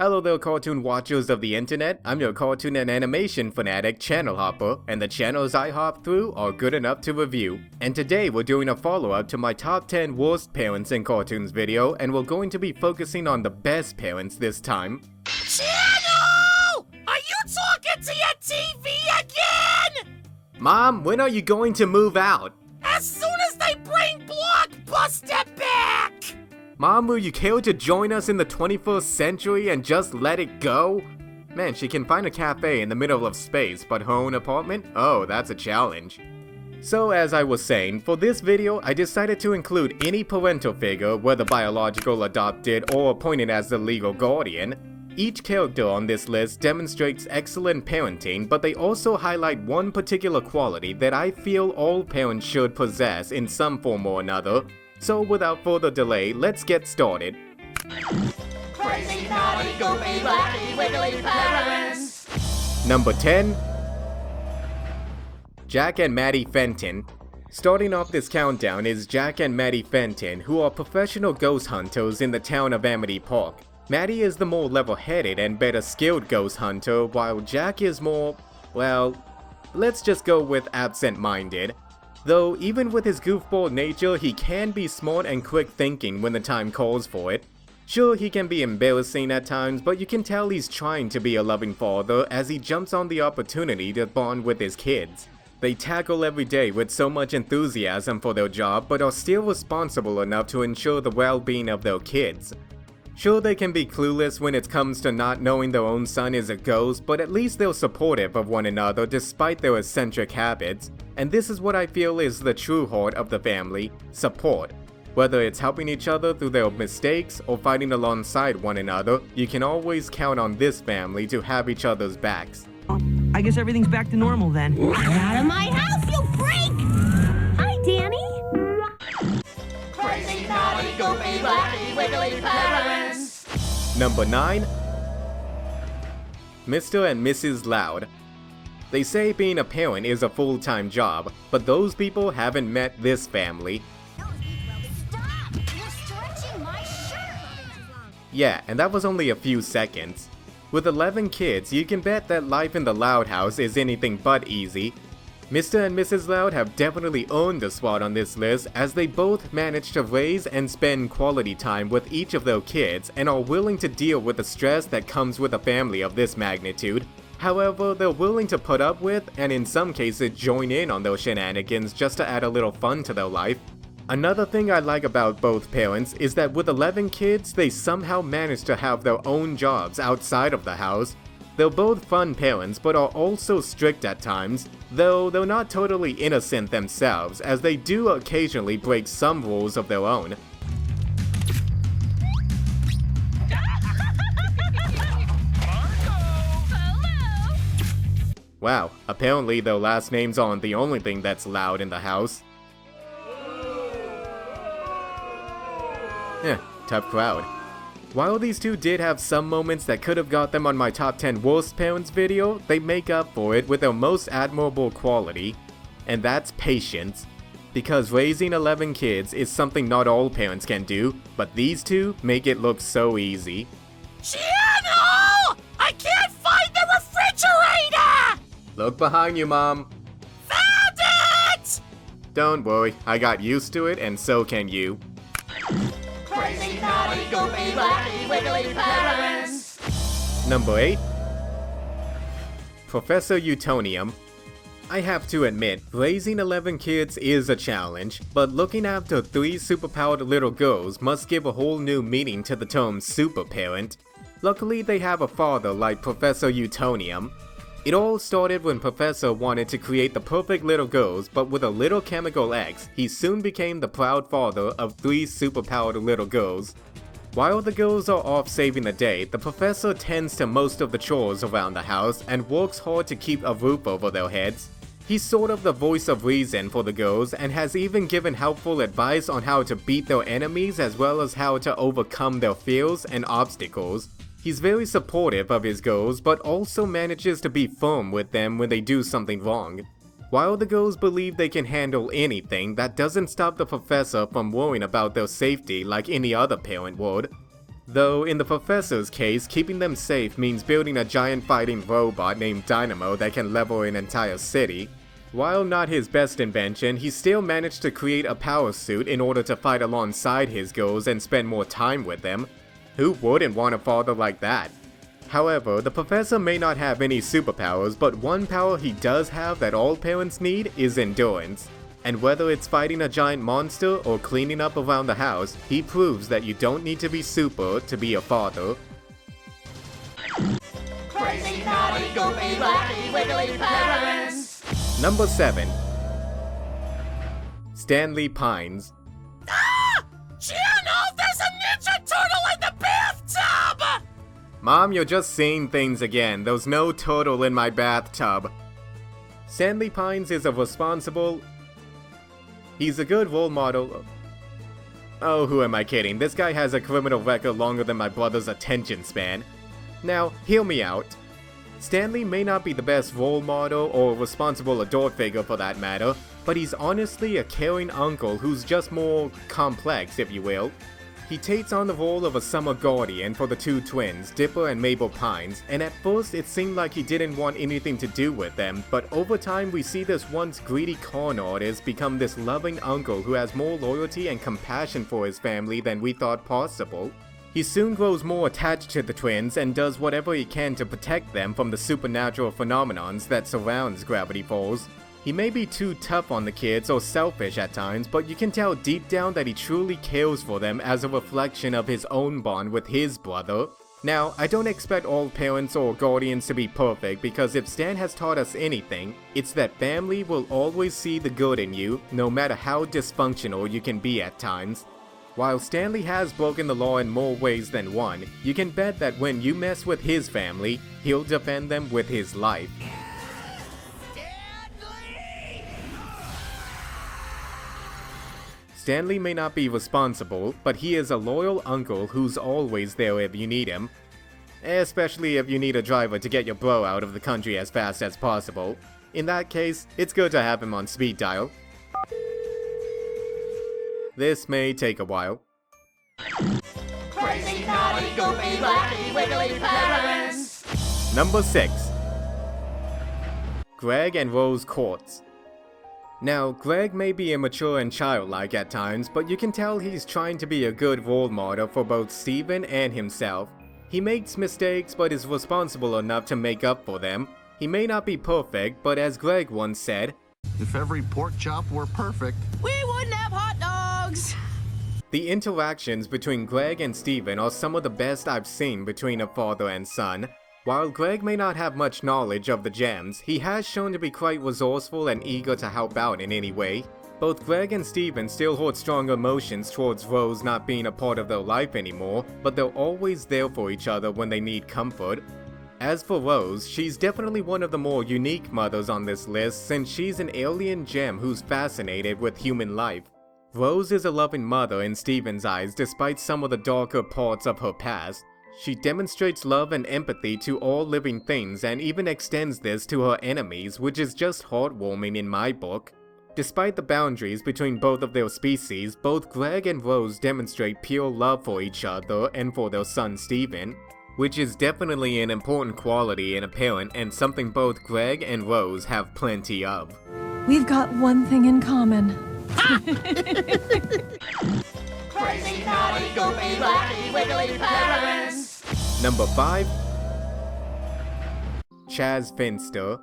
Hello there, cartoon watchers of the internet. I'm your cartoon and animation fanatic, Channel Hopper, and the channels I hop through are good enough to review. And today we're doing a follow-up to my top 10 worst parents in cartoons video, and we're going to be focusing on the best parents this time. Channel! Are you talking to your TV again? Mom, when are you going to move out? As soon as they bring Blockbuster back! Mom, will you care to join us in the 21st century and just let it go? Man, she can find a cafe in the middle of space, but her own apartment? Oh, that's a challenge. So as I was saying, for this video, I decided to include any parental figure, whether biological, adopted, or appointed as the legal guardian. Each character on this list demonstrates excellent parenting, but they also highlight one particular quality that I feel all parents should possess in some form or another. So without further delay, let's get started. Crazy, naughty, goofy, wacky, wiggly parents! Number 10. Jack and Maddy Fenton. Starting off this countdown is Jack and Maddy Fenton, who are professional ghost hunters in the town of Amity Park. Maddy is the more level-headed and better skilled ghost hunter, while Jack is more, well, let's just go with absent-minded. Though, even with his goofball nature, he can be smart and quick thinking when the time calls for it. Sure, he can be embarrassing at times, but you can tell he's trying to be a loving father as he jumps on the opportunity to bond with his kids. They tackle every day with so much enthusiasm for their job, but are still responsible enough to ensure the well-being of their kids. Sure, they can be clueless when it comes to not knowing their own son is a ghost, but at least they're supportive of one another despite their eccentric habits. And this is what I feel is the true heart of the family: support. Whether it's helping each other through their mistakes or fighting alongside one another, you can always count on this family to have each other's backs. I guess everything's back to normal then. Get out of my house, you freak! Hi, Danny! Crazy, naughty, goofy, wacky, wiggly parents! Number 9. Mr. and Mrs. Loud. They say being a parent is a full-time job, but those people haven't met this family. Stop! You're stretching my shirt! Yeah, and that was only a few seconds. With 11 kids, you can bet that life in the Loud house is anything but easy. Mr. and Mrs. Loud have definitely earned a spot on this list as they both manage to raise and spend quality time with each of their kids and are willing to deal with the stress that comes with a family of this magnitude. However, they're willing to put up with, and in some cases join in on those shenanigans just to add a little fun to their life. Another thing I like about both parents is that with 11 kids, they somehow manage to have their own jobs outside of the house. They're both fun parents, but are also strict at times, though they're not totally innocent themselves, as they do occasionally break some rules of their own. Wow, apparently their last names aren't the only thing that's loud in the house. Tough crowd. While these two did have some moments that could have got them on my top 10 worst parents video, they make up for it with their most admirable quality, and that's patience. Because raising 11 kids is something not all parents can do, but these two make it look so easy. Channel! I can't find the refrigerator! Look behind you, Mom. Found it! Don't worry, I got used to it and so can you. Crazy, naughty, goofy, wacky, wiggly parents! Number 8. Professor Utonium. I have to admit, raising 11 kids is a challenge, but looking after 3 superpowered little girls must give a whole new meaning to the term super parent. Luckily, they have a father like Professor Utonium. It all started when Professor wanted to create the perfect little girls, but with a little chemical X, he soon became the proud father of 3 superpowered little girls. While the girls are off saving the day, the professor tends to most of the chores around the house and works hard to keep a roof over their heads. He's sort of the voice of reason for the girls and has even given helpful advice on how to beat their enemies as well as how to overcome their fears and obstacles. He's very supportive of his girls, but also manages to be firm with them when they do something wrong. While the girls believe they can handle anything, that doesn't stop the professor from worrying about their safety like any other parent would. Though in the professor's case, keeping them safe means building a giant fighting robot named Dynamo that can level an entire city. While not his best invention, he still managed to create a power suit in order to fight alongside his girls and spend more time with them. Who wouldn't want a father like that? However, the professor may not have any superpowers, but one power he does have that all parents need is endurance. And whether it's fighting a giant monster or cleaning up around the house, he proves that you don't need to be super to be a father. Crazy, naughty, goofy, wacky, wiggly parents! Number 7. Stanley Pines. Ah! Channel, there's a Ninja Turtle in the bathtub! Mom, you're just seeing things again. There's no turtle in my bathtub. Stanley Pines is a responsible... He's a good role model. Oh, who am I kidding? This guy has a criminal record longer than my brother's attention span. Now, hear me out. Stanley may not be the best role model or responsible adult figure for that matter, but he's honestly a caring uncle who's just more complex, if you will. He takes on the role of a summer guardian for the two twins, Dipper and Mabel Pines, and at first it seemed like he didn't want anything to do with them, but over time we see this once greedy con artist become this loving uncle who has more loyalty and compassion for his family than we thought possible. He soon grows more attached to the twins and does whatever he can to protect them from the supernatural phenomenons that surrounds Gravity Falls. He may be too tough on the kids or selfish at times, but you can tell deep down that he truly cares for them as a reflection of his own bond with his brother. Now, I don't expect all parents or guardians to be perfect, because if Stan has taught us anything, it's that family will always see the good in you, no matter how dysfunctional you can be at times. While Stanley has broken the law in more ways than one, you can bet that when you mess with his family, he'll defend them with his life. Stanley may not be responsible, but he is a loyal uncle who's always there if you need him. Especially if you need a driver to get your bro out of the country as fast as possible. In that case, it's good to have him on speed dial. This may take a while. Crazy, naughty, goofy, wacky, wiggly parents! Number 6. Greg and Rose Courts. Now, Greg may be immature and childlike at times, but you can tell he's trying to be a good role model for both Steven and himself. He makes mistakes but is responsible enough to make up for them. He may not be perfect, but as Greg once said, "If every pork chop were perfect, We wouldn't have hot dogs! the interactions between Greg and Steven are some of the best I've seen between a father and son. While Greg may not have much knowledge of the gems, he has shown to be quite resourceful and eager to help out in any way. Both Greg and Steven still hold strong emotions towards Rose not being a part of their life anymore, but they're always there for each other when they need comfort. As for Rose, she's definitely one of the more unique mothers on this list since she's an alien gem who's fascinated with human life. Rose is a loving mother in Steven's eyes despite some of the darker parts of her past. She demonstrates love and empathy to all living things and even extends this to her enemies, which is just heartwarming in my book. Despite the boundaries between both of their species, both Greg and Rose demonstrate pure love for each other and for their son Steven, which is definitely an important quality in a parent and something both Greg and Rose have plenty of. We've got one thing in common. Crazy, naughty, goofy, wacky, wiggly parents! Number 5. Chazz Finster.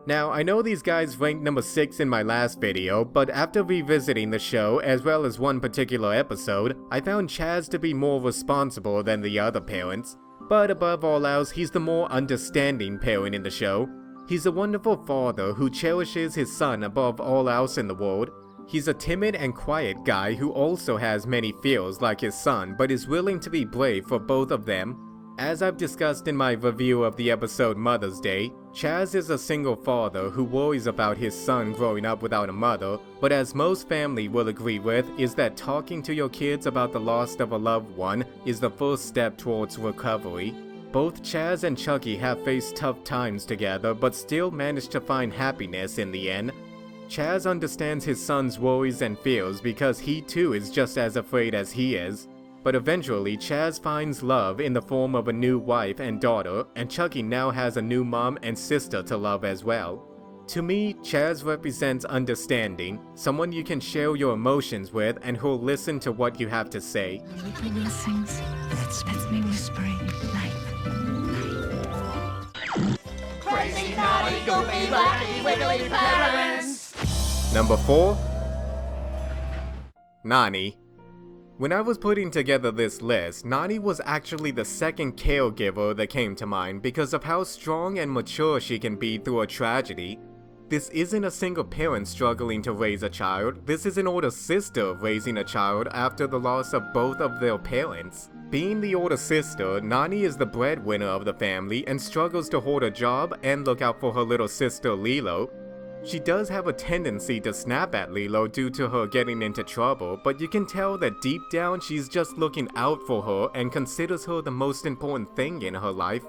Now, I know these guys ranked number 6 in my last video, but after revisiting the show as well as one particular episode, I found Chazz to be more responsible than the other parents. But above all else, he's the more understanding parent in the show. He's a wonderful father who cherishes his son above all else in the world. He's a timid and quiet guy who also has many fears like his son, but is willing to be brave for both of them. As I've discussed in my review of the episode Mother's Day, Chazz is a single father who worries about his son growing up without a mother, but as most family will agree with, is that talking to your kids about the loss of a loved one is the first step towards recovery. Both Chazz and Chucky have faced tough times together, but still managed to find happiness in the end. Chazz understands his son's worries and fears because he too is just as afraid as he is. But eventually, Chazz finds love in the form of a new wife and daughter, and Chucky now has a new mom and sister to love as well. To me, Chazz represents understanding, someone you can share your emotions with and who'll listen to what you have to say. Little blessings. That's me whispering. Night. Crazy, naughty, goofy, wacky, wiggly parents. Number 4. Nani. When I was putting together this list, Nani was actually the second caregiver that came to mind because of how strong and mature she can be through a tragedy. This isn't a single parent struggling to raise a child, this is an older sister raising a child after the loss of both of their parents. Being the older sister, Nani is the breadwinner of the family and struggles to hold a job and look out for her little sister Lilo. She does have a tendency to snap at Lilo due to her getting into trouble, but you can tell that deep down she's just looking out for her and considers her the most important thing in her life.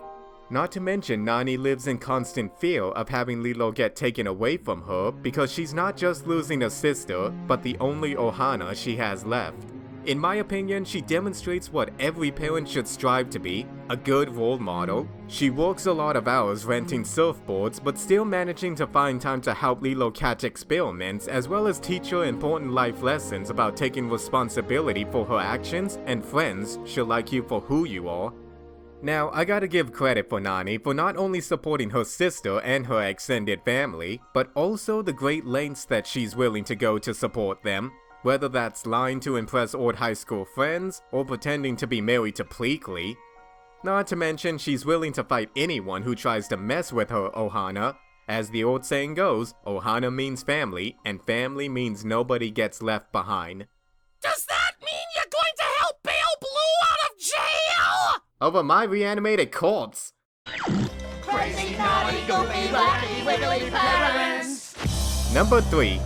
Not to mention, Nani lives in constant fear of having Lilo get taken away from her because she's not just losing a sister, but the only Ohana she has left. In my opinion, she demonstrates what every parent should strive to be, a good role model. She works a lot of hours renting surfboards, but still managing to find time to help Lilo catch experiments, as well as teach her important life lessons about taking responsibility for her actions, and friends she'll like you for who you are. Now, I gotta give credit for Nani for not only supporting her sister and her extended family, but also the great lengths that she's willing to go to support them. Whether that's lying to impress old high school friends, or pretending to be married to Pleakley. Not to mention, she's willing to fight anyone who tries to mess with her Ohana. As the old saying goes, Ohana means family, and family means nobody gets left behind. Does that mean you're going to help bail Blue out of jail? Over my reanimated corpse! Crazy, naughty, goofy, wacky, wiggly parents. Number 3.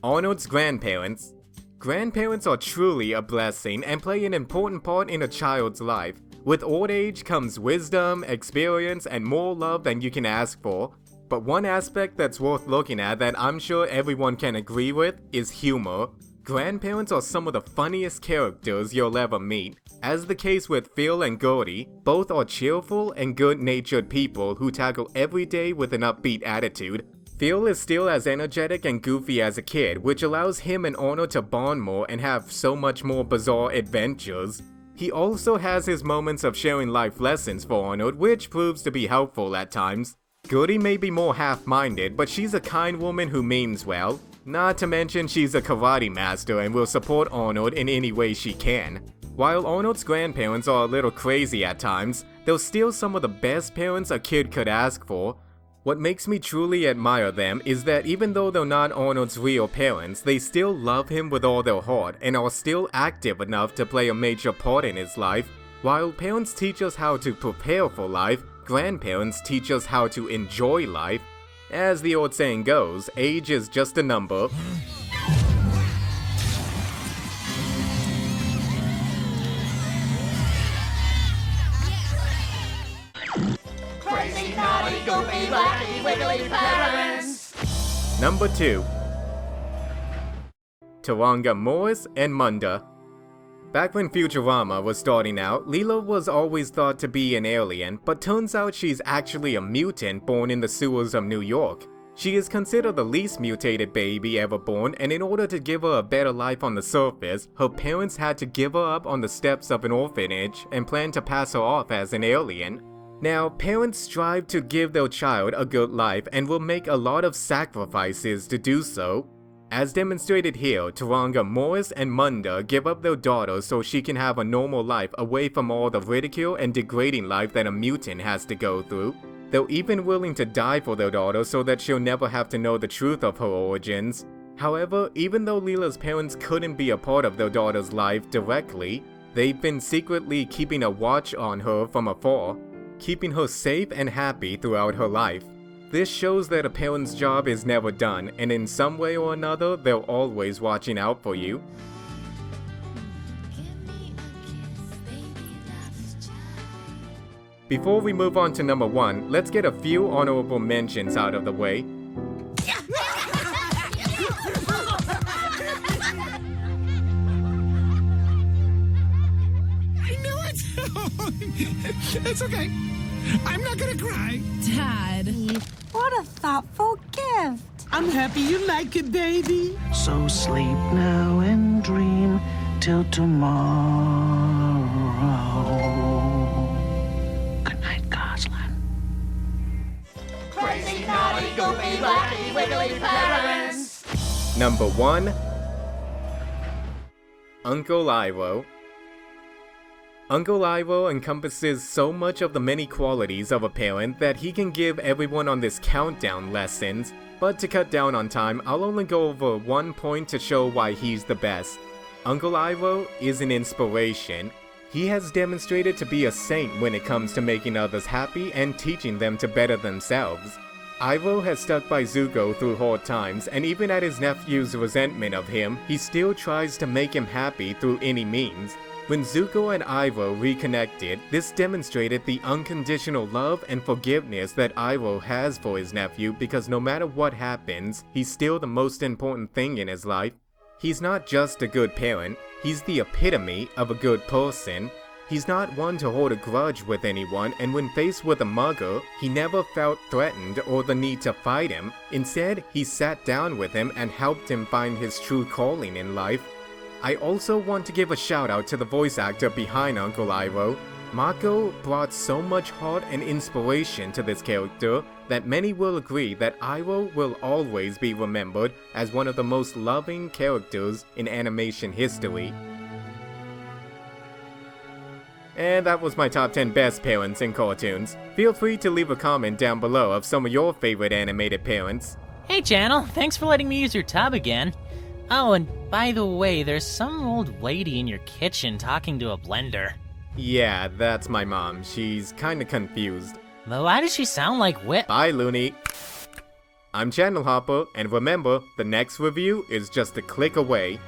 Arnold's grandparents. Grandparents are truly a blessing and play an important part in a child's life. With old age comes wisdom, experience, and more love than you can ask for. But one aspect that's worth looking at that I'm sure everyone can agree with is humor. Grandparents are some of the funniest characters you'll ever meet. As the case with Phil and Gertie, both are cheerful and good-natured people who tackle every day with an upbeat attitude. Phil is still as energetic and goofy as a kid, which allows him and Arnold to bond more and have so much more bizarre adventures. He also has his moments of sharing life lessons for Arnold, which proves to be helpful at times. Gertie may be more half-minded, but she's a kind woman who means well. Not to mention she's a karate master and will support Arnold in any way she can. While Arnold's grandparents are a little crazy at times, they're still some of the best parents a kid could ask for. What makes me truly admire them is that even though they're not Arnold's real parents, they still love him with all their heart and are still active enough to play a major part in his life. While parents teach us how to prepare for life, grandparents teach us how to enjoy life. As the old saying goes, age is just a number. Crazy, naughty, goofy, wacky, wiggly parents. Number 2. Taranga Morris and Munda. Back when Futurama was starting out, Lilo was always thought to be an alien, but turns out she's actually a mutant born in the sewers of New York. She is considered the least mutated baby ever born, and in order to give her a better life on the surface, her parents had to give her up on the steps of an orphanage and plan to pass her off as an alien. Now, parents strive to give their child a good life and will make a lot of sacrifices to do so. As demonstrated here, Taranga Morris and Munda give up their daughter so she can have a normal life away from all the ridicule and degrading life that a mutant has to go through. They're even willing to die for their daughter so that she'll never have to know the truth of her origins. However, even though Lila's parents couldn't be a part of their daughter's life directly, they've been secretly keeping a watch on her from afar, keeping her safe and happy throughout her life. This shows that a parent's job is never done, and in some way or another, they're always watching out for you. Before we move on to number 1, let's get a few honorable mentions out of the way. It's okay. I'm not gonna cry. Dad. What a thoughtful gift. I'm happy you like it, baby. So sleep now and dream till tomorrow. Good night, Goslin. Crazy, naughty, goofy, wacky, wiggly parents. Number 1. Uncle Iroh. Uncle Iroh encompasses so much of the many qualities of a parent that he can give everyone on this countdown lessons, but to cut down on time, I'll only go over one point to show why he's the best. Uncle Iroh is an inspiration. He has demonstrated to be a saint when it comes to making others happy and teaching them to better themselves. Iroh has stuck by Zuko through hard times, and even at his nephew's resentment of him, he still tries to make him happy through any means. When Zuko and Iroh reconnected, this demonstrated the unconditional love and forgiveness that Iroh has for his nephew, because no matter what happens, he's still the most important thing in his life. He's not just a good parent, he's the epitome of a good person. He's not one to hold a grudge with anyone, and when faced with a mugger, he never felt threatened or the need to fight him. Instead, he sat down with him and helped him find his true calling in life. I also want to give a shout out to the voice actor behind Uncle Iroh. Mako brought so much heart and inspiration to this character that many will agree that Iroh will always be remembered as one of the most loving characters in animation history. And that was my top 10 best parents in cartoons. Feel free to leave a comment down below of some of your favorite animated parents. Hey channel, thanks for letting me use your tub again. Oh, and by the way, there's some old lady in your kitchen talking to a blender. Yeah, that's my mom. She's kinda confused. But why does she sound like Whip? Bye, Looney. I'm Channel Hopper, and remember, the next review is just a click away.